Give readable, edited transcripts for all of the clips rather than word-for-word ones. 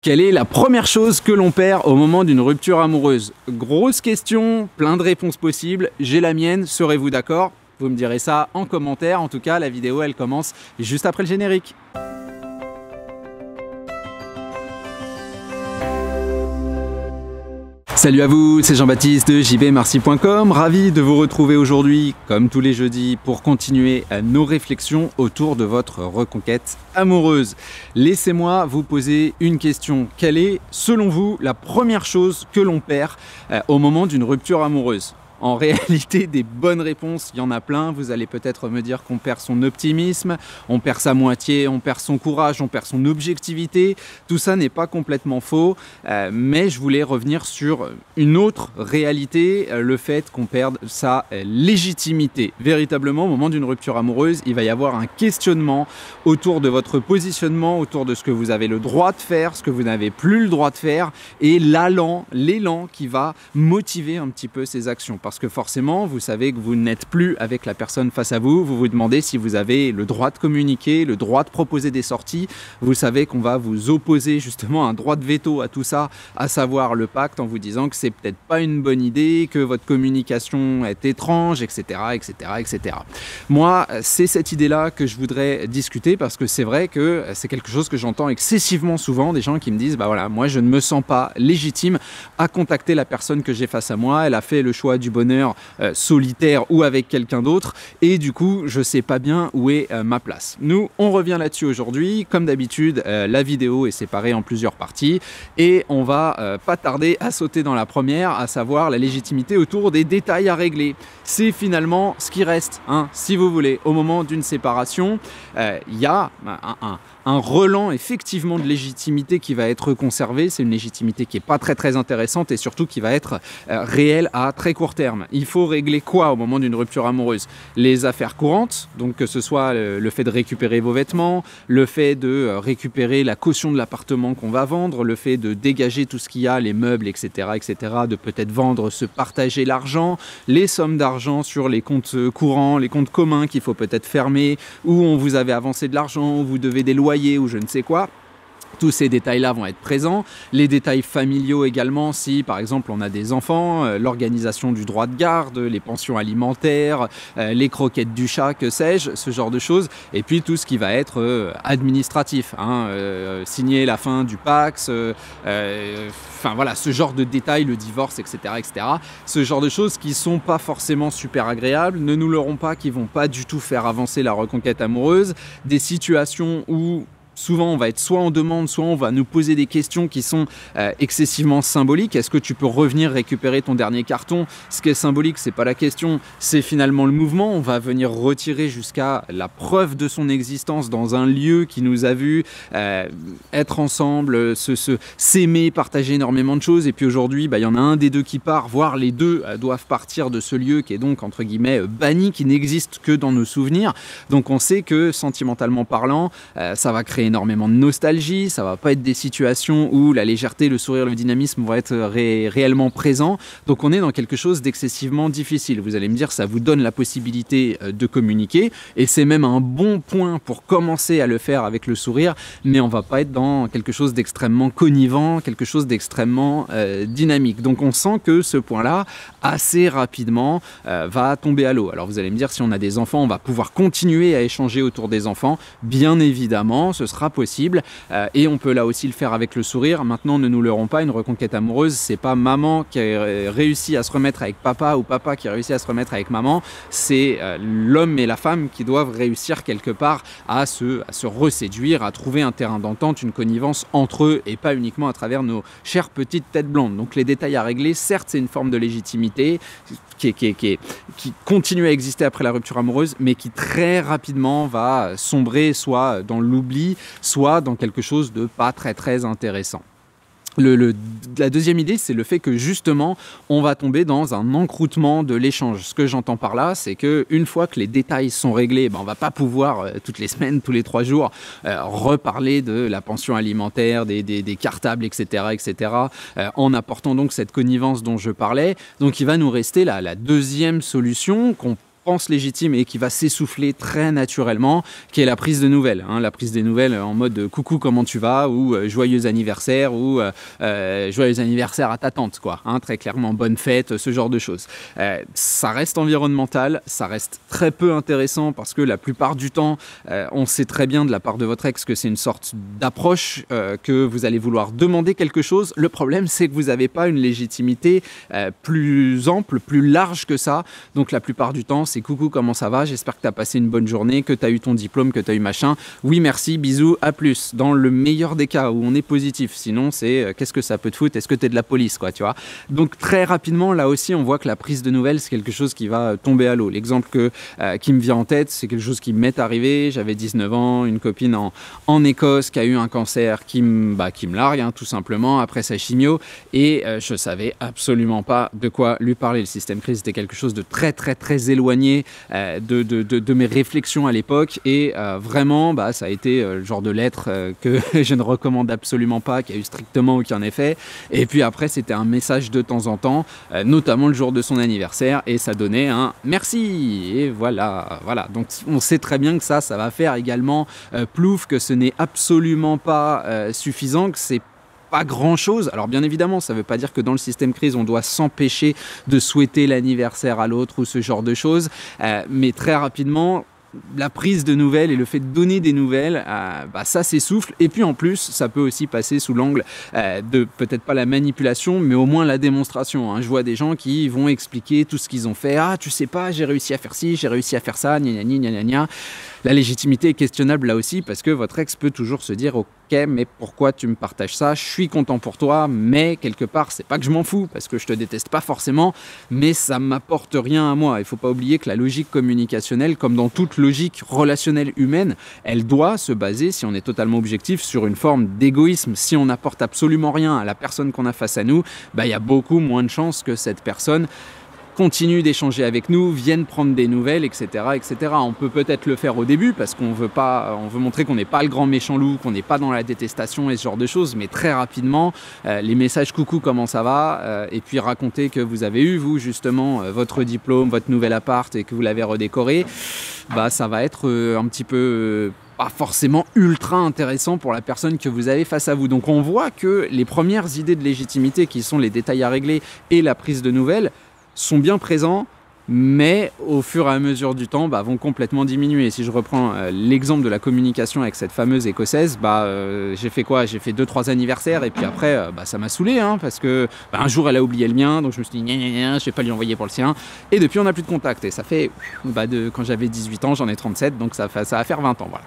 Quelle est la première chose que l'on perd au moment d'une rupture amoureuse? Grosse question, plein de réponses possibles. J'ai la mienne, serez-vous d'accord? Vous me direz ça en commentaire. En tout cas, la vidéo, elle commence juste après le générique. Salut à vous, c'est Jean-Baptiste de jbmarcy.com, ravi de vous retrouver aujourd'hui, comme tous les jeudis, pour continuer nos réflexions autour de votre reconquête amoureuse. Laissez-moi vous poser une question. Quelle est, selon vous, la première chose que l'on perd au moment d'une rupture amoureuse? En réalité, des bonnes réponses, il y en a plein. Vous allez peut-être me dire qu'on perd son optimisme, on perd sa moitié, on perd son courage, on perd son objectivité. Tout ça n'est pas complètement faux, mais je voulais revenir sur une autre réalité, le fait qu'on perde sa légitimité. Véritablement, au moment d'une rupture amoureuse, il va y avoir un questionnement autour de votre positionnement, autour de ce que vous avez le droit de faire, ce que vous n'avez plus le droit de faire, et l'élan qui va motiver un petit peu ces actions. Parce que forcément, vous savez que vous n'êtes plus avec la personne face à vous, vous vous demandez si vous avez le droit de communiquer, le droit de proposer des sorties, vous savez qu'on va vous opposer justement un droit de veto à tout ça, à savoir le pacte, en vous disant que c'est peut-être pas une bonne idée, que votre communication est étrange, etc., etc., etc. Moi, c'est cette idée-là que je voudrais discuter parce que c'est vrai que c'est quelque chose que j'entends excessivement souvent, des gens qui me disent, bah voilà, moi je ne me sens pas légitime à contacter la personne que j'ai face à moi, elle a fait le choix du bonheur solitaire ou avec quelqu'un d'autre et du coup je sais pas bien où est ma place. Nous on revient là-dessus aujourd'hui, comme d'habitude la vidéo est séparée en plusieurs parties et on va pas tarder à sauter dans la première, à savoir la légitimité autour des détails à régler. C'est finalement ce qui reste, hein, si vous voulez, au moment d'une séparation, il y a un relent effectivement de légitimité qui va être conservé. C'est une légitimité qui n'est pas très intéressante et surtout qui va être réelle à très court terme. Il faut régler quoi au moment d'une rupture amoureuse? Les affaires courantes, donc que ce soit le fait de récupérer vos vêtements, le fait de récupérer la caution de l'appartement qu'on va vendre, le fait de dégager tout ce qu'il y a, les meubles, etc., de peut-être vendre, se partager l'argent, les sommes d'argent sur les comptes courants, les comptes communs qu'il faut peut-être fermer, où on vous avait avancé de l'argent, où vous devez des loyers ou je ne sais quoi. Tous ces détails-là vont être présents. Les détails familiaux également, si par exemple on a des enfants, l'organisation du droit de garde, les pensions alimentaires, les croquettes du chat, que sais-je, ce genre de choses. Et puis tout ce qui va être administratif, hein, signer la fin du Pacs, enfin voilà, ce genre de détails, le divorce, etc., etc. Ce genre de choses qui sont pas forcément super agréables, ne nous leurrons pas, qui vont pas du tout faire avancer la reconquête amoureuse. Des situations où souvent, on va être soit en demande, soit on va nous poser des questions qui sont excessivement symboliques. Est-ce que tu peux revenir récupérer ton dernier carton? Ce qui est symbolique, c'est pas la question, c'est finalement le mouvement. On va venir retirer jusqu'à la preuve de son existence dans un lieu qui nous a vu être ensemble, s'aimer, partager énormément de choses. Et puis aujourd'hui, il y en a un des deux qui part, voire les deux doivent partir de ce lieu qui est donc, entre guillemets, banni, qui n'existe que dans nos souvenirs. Donc on sait que, sentimentalement parlant, ça va créer énormément de nostalgie, ça va pas être des situations où la légèreté, le sourire, le dynamisme vont être réellement présents. Donc on est dans quelque chose d'excessivement difficile. Vous allez me dire, ça vous donne la possibilité de communiquer et c'est même un bon point pour commencer à le faire avec le sourire, mais on va pas être dans quelque chose d'extrêmement connivant, quelque chose d'extrêmement dynamique. Donc on sent que ce point-là, assez rapidement, va tomber à l'eau. Alors vous allez me dire, si on a des enfants, on va pouvoir continuer à échanger autour des enfants. Bien évidemment, ce sera possible et on peut là aussi le faire avec le sourire. Maintenant, ne nous leurrons pas, une reconquête amoureuse, c'est pas maman qui a réussi à se remettre avec papa ou papa qui a réussi à se remettre avec maman, c'est l'homme et la femme qui doivent réussir quelque part à se reséduire, à trouver un terrain d'entente, une connivence entre eux et pas uniquement à travers nos chères petites têtes blondes. Donc les détails à régler, certes c'est une forme de légitimité qui continue à exister après la rupture amoureuse, mais qui très rapidement va sombrer soit dans l'oubli, soit dans quelque chose de pas très intéressant. La deuxième idée, c'est le fait que justement, on va tomber dans un encroûtement de l'échange. Ce que j'entends par là, c'est qu'une fois que les détails sont réglés, on ne va pas pouvoir toutes les semaines, tous les 3 jours, reparler de la pension alimentaire, des cartables, etc., en apportant donc cette connivence dont je parlais. Donc il va nous rester la deuxième solution qu'on pense légitime et qui va s'essouffler très naturellement, qui est la prise de nouvelles. La prise des nouvelles en mode « coucou, comment tu vas ?» ou « joyeux anniversaire » ou « joyeux anniversaire à ta tante », quoi. Très clairement, bonne fête, ce genre de choses. Ça reste environnemental, ça reste très peu intéressant parce que la plupart du temps, on sait très bien de la part de votre ex que c'est une sorte d'approche, que vous allez vouloir demander quelque chose. Le problème, c'est que vous n'avez pas une légitimité plus ample, plus large que ça. Donc la plupart du temps, c'est coucou, comment ça va? J'espère que tu as passé une bonne journée, que tu as eu ton diplôme, que tu as eu machin. Oui, merci, bisous, à plus. Dans le meilleur des cas où on est positif. Sinon, c'est qu'est-ce que ça peut te foutre? Est-ce que tu es de la police, quoi, tu vois? Donc très rapidement, là aussi, on voit que la prise de nouvelles, c'est quelque chose qui va tomber à l'eau. L'exemple qui me vient en tête, c'est quelque chose qui m'est arrivé. J'avais 19 ans, une copine en Écosse qui a eu un cancer qui me largue, tout simplement, après sa chimio. Et je savais absolument pas de quoi lui parler. Le système crise était quelque chose de très, très, très éloigné de mes réflexions à l'époque. Et vraiment, ça a été le genre de lettre que je ne recommande absolument pas, qui a eu strictement aucun effet. Et puis après, c'était un message de temps en temps, notamment le jour de son anniversaire. Et ça donnait un merci. Et voilà. Donc on sait très bien que ça va faire également plouf, que ce n'est absolument pas suffisant, que c'est pas grand chose. Alors bien évidemment, ça ne veut pas dire que dans le système crise, on doit s'empêcher de souhaiter l'anniversaire à l'autre ou ce genre de choses, mais très rapidement, la prise de nouvelles et le fait de donner des nouvelles, ça s'essouffle. Et puis en plus, ça peut aussi passer sous l'angle de peut-être pas la manipulation, mais au moins la démonstration. Je vois des gens qui vont expliquer tout ce qu'ils ont fait. Ah, tu sais pas, j'ai réussi à faire ci, j'ai réussi à faire ça, gna gna gna gna gna. La légitimité est questionnable là aussi parce que votre ex peut toujours se dire « Ok, mais pourquoi tu me partages ça? Je suis content pour toi, mais quelque part, c'est pas que je m'en fous parce que je te déteste pas forcément, mais ça m'apporte rien à moi. » Il faut pas oublier que la logique communicationnelle, comme dans toute logique relationnelle humaine, elle doit se baser, si on est totalement objectif, sur une forme d'égoïsme. Si on n'apporte absolument rien à la personne qu'on a face à nous, il y a beaucoup moins de chances que cette personne continue d'échanger avec nous, viennent prendre des nouvelles, etc., etc. On peut peut-être le faire au début parce qu'on veut montrer qu'on n'est pas le grand méchant loup, qu'on n'est pas dans la détestation et ce genre de choses, mais très rapidement, les messages coucou, comment ça va, et puis raconter que vous avez eu, vous, justement, votre diplôme, votre nouvel appart et que vous l'avez redécoré, ça va être un petit peu pas forcément ultra intéressant pour la personne que vous avez face à vous. Donc on voit que les premières idées de légitimité qui sont les détails à régler et la prise de nouvelles sont bien présents, mais au fur et à mesure du temps vont complètement diminuer. Si je reprends l'exemple de la communication avec cette fameuse écossaise, j'ai fait quoi? J'ai fait 2-3 anniversaires et puis après ça m'a saoulé parce que un jour elle a oublié le mien, donc je me suis dit gna gna gna, je vais pas lui envoyer pour le sien, et depuis on n'a plus de contact, et ça fait quand j'avais 18 ans, j'en ai 37, donc ça va faire 20 ans, voilà.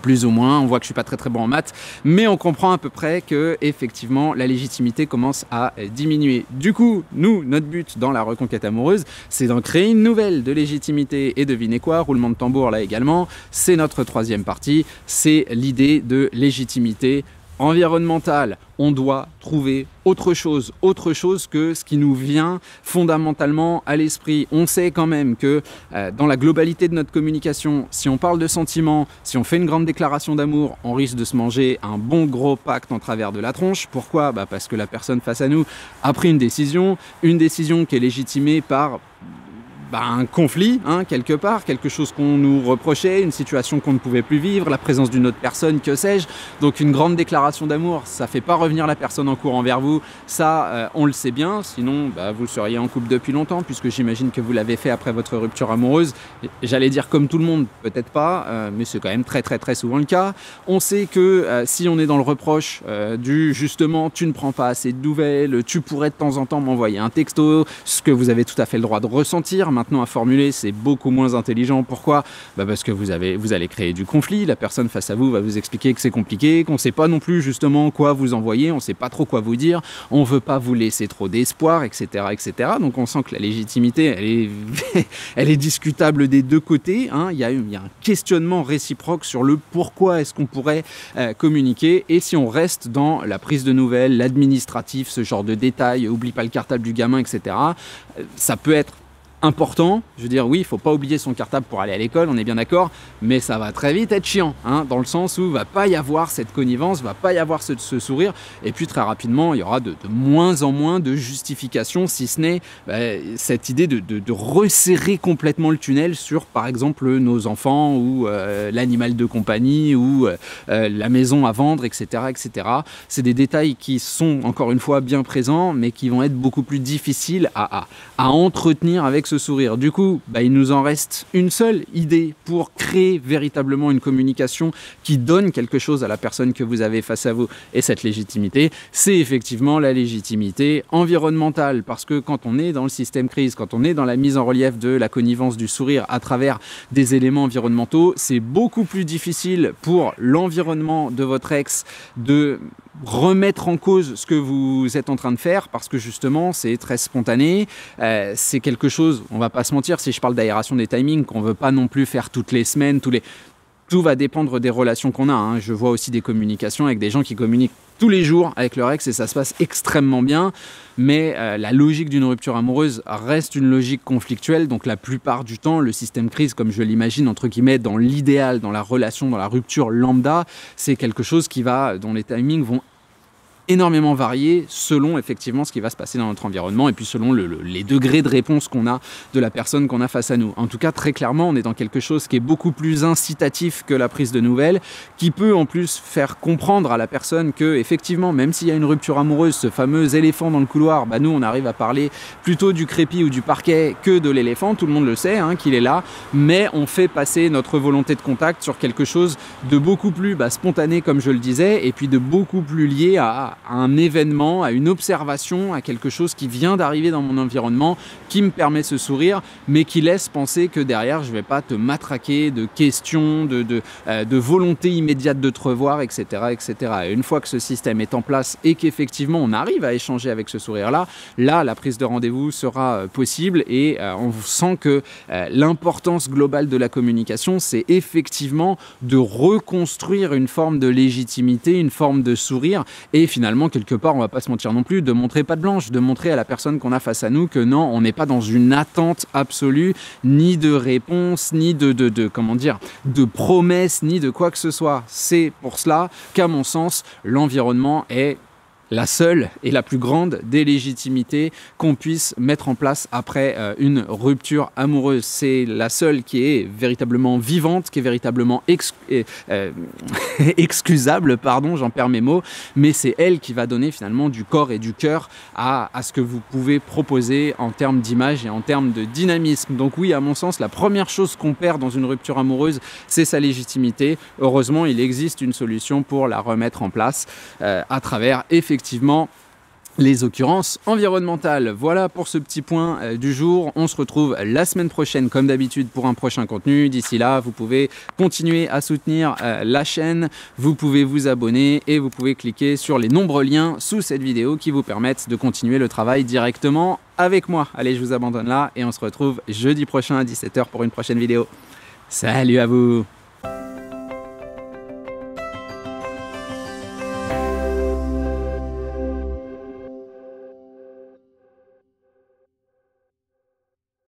Plus ou moins, on voit que je suis pas très très bon en maths, mais on comprend à peu près que effectivement la légitimité commence à diminuer. Du coup, notre but dans la reconquête amoureuse, c'est d'en créer une nouvelle de légitimité. Et devinez quoi, roulement de tambour là également, c'est notre troisième partie, c'est l'idée de légitimité environnementale. On doit trouver autre chose que ce qui nous vient fondamentalement à l'esprit. On sait quand même que dans la globalité de notre communication, si on parle de sentiments, si on fait une grande déclaration d'amour, on risque de se manger un bon gros pacte en travers de la tronche. Pourquoi? Parce que la personne face à nous a pris une décision qui est légitimée par un conflit, quelque part, quelque chose qu'on nous reprochait, une situation qu'on ne pouvait plus vivre, la présence d'une autre personne, que sais-je. Donc une grande déclaration d'amour, ça fait pas revenir la personne en courant vers vous, ça on le sait bien, sinon vous seriez en couple depuis longtemps, puisque j'imagine que vous l'avez fait après votre rupture amoureuse. J'allais dire comme tout le monde, peut-être pas, mais c'est quand même très très très souvent le cas. On sait que si on est dans le reproche du justement tu ne prends pas assez de nouvelles, tu pourrais de temps en temps m'envoyer un texto, ce que vous avez tout à fait le droit de ressentir. Maintenant à formuler, c'est beaucoup moins intelligent. Pourquoi? Parce que vous allez créer du conflit. La personne face à vous va vous expliquer que c'est compliqué, qu'on ne sait pas non plus justement quoi vous envoyer, on ne sait pas trop quoi vous dire, on ne veut pas vous laisser trop d'espoir, etc., etc. Donc on sent que la légitimité, elle est discutable des deux côtés. Il y a un questionnement réciproque sur le pourquoi est-ce qu'on pourrait communiquer. Et si on reste dans la prise de nouvelles, l'administratif, ce genre de détails, oublie pas le cartable du gamin, etc., ça peut être important. Je veux dire, oui, il ne faut pas oublier son cartable pour aller à l'école, on est bien d'accord, mais ça va très vite être chiant, hein, dans le sens où il ne va pas y avoir cette connivence, il ne va pas y avoir ce sourire, et puis très rapidement, il y aura de moins en moins de justification, si ce n'est cette idée de resserrer complètement le tunnel sur, par exemple, nos enfants, ou l'animal de compagnie, ou la maison à vendre, etc. etc. C'est des détails qui sont, encore une fois, bien présents, mais qui vont être beaucoup plus difficiles à entretenir avec ce sourire. Du coup, il nous en reste une seule idée pour créer véritablement une communication qui donne quelque chose à la personne que vous avez face à vous. Et cette légitimité, c'est effectivement la légitimité environnementale. Parce que quand on est dans le système crise, quand on est dans la mise en relief de la connivence du sourire à travers des éléments environnementaux, c'est beaucoup plus difficile pour l'environnement de votre ex de remettre en cause ce que vous êtes en train de faire, parce que justement c'est très spontané, c'est quelque chose, on va pas se mentir, si je parle d'aération des timings, qu'on veut pas non plus faire toutes les semaines, tout va dépendre des relations qu'on a, hein. Je vois aussi des communications avec des gens qui communiquent tous les jours avec leur ex et ça se passe extrêmement bien, mais la logique d'une rupture amoureuse reste une logique conflictuelle, donc la plupart du temps, le système crise, comme je l'imagine, entre guillemets, dans l'idéal, dans la relation, dans la rupture lambda, c'est quelque chose dont les timings vont énormément varié selon effectivement ce qui va se passer dans notre environnement et puis selon les degrés de réponse qu'on a de la personne qu'on a face à nous. En tout cas, très clairement, on est dans quelque chose qui est beaucoup plus incitatif que la prise de nouvelles, qui peut en plus faire comprendre à la personne que effectivement, même s'il y a une rupture amoureuse, ce fameux éléphant dans le couloir, nous on arrive à parler plutôt du crépi ou du parquet que de l'éléphant, tout le monde le sait, hein, qu'il est là, mais on fait passer notre volonté de contact sur quelque chose de beaucoup plus spontané, comme je le disais, et puis de beaucoup plus lié à un événement, à une observation, à quelque chose qui vient d'arriver dans mon environnement, qui me permet ce sourire, mais qui laisse penser que derrière, je ne vais pas te matraquer de questions, de volonté immédiate de te revoir, etc., etc. Et une fois que ce système est en place et qu'effectivement, on arrive à échanger avec ce sourire-là, la prise de rendez-vous sera possible et on sent que l'importance globale de la communication, c'est effectivement de reconstruire une forme de légitimité, une forme de sourire et finalement, quelque part, on va pas se mentir non plus, de montrer patte blanche, de montrer à la personne qu'on a face à nous que non, on n'est pas dans une attente absolue, ni de réponse, ni de promesse, ni de quoi que ce soit. C'est pour cela qu'à mon sens, l'environnement est la seule et la plus grande des légitimités qu'on puisse mettre en place après une rupture amoureuse. C'est la seule qui est véritablement vivante, qui est véritablement excusable, pardon, j'en perds mes mots, mais c'est elle qui va donner finalement du corps et du cœur à ce que vous pouvez proposer en termes d'image et en termes de dynamisme. Donc oui, à mon sens, la première chose qu'on perd dans une rupture amoureuse, c'est sa légitimité. Heureusement, il existe une solution pour la remettre en place à travers effectivement les occurrences environnementales. Voilà pour ce petit point du jour. On se retrouve la semaine prochaine comme d'habitude pour un prochain contenu. D'ici là, vous pouvez continuer à soutenir la chaîne, vous pouvez vous abonner et vous pouvez cliquer sur les nombreux liens sous cette vidéo qui vous permettent de continuer le travail directement avec moi. Allez, je vous abandonne là et on se retrouve jeudi prochain à 17 h pour une prochaine vidéo. Salut à vous!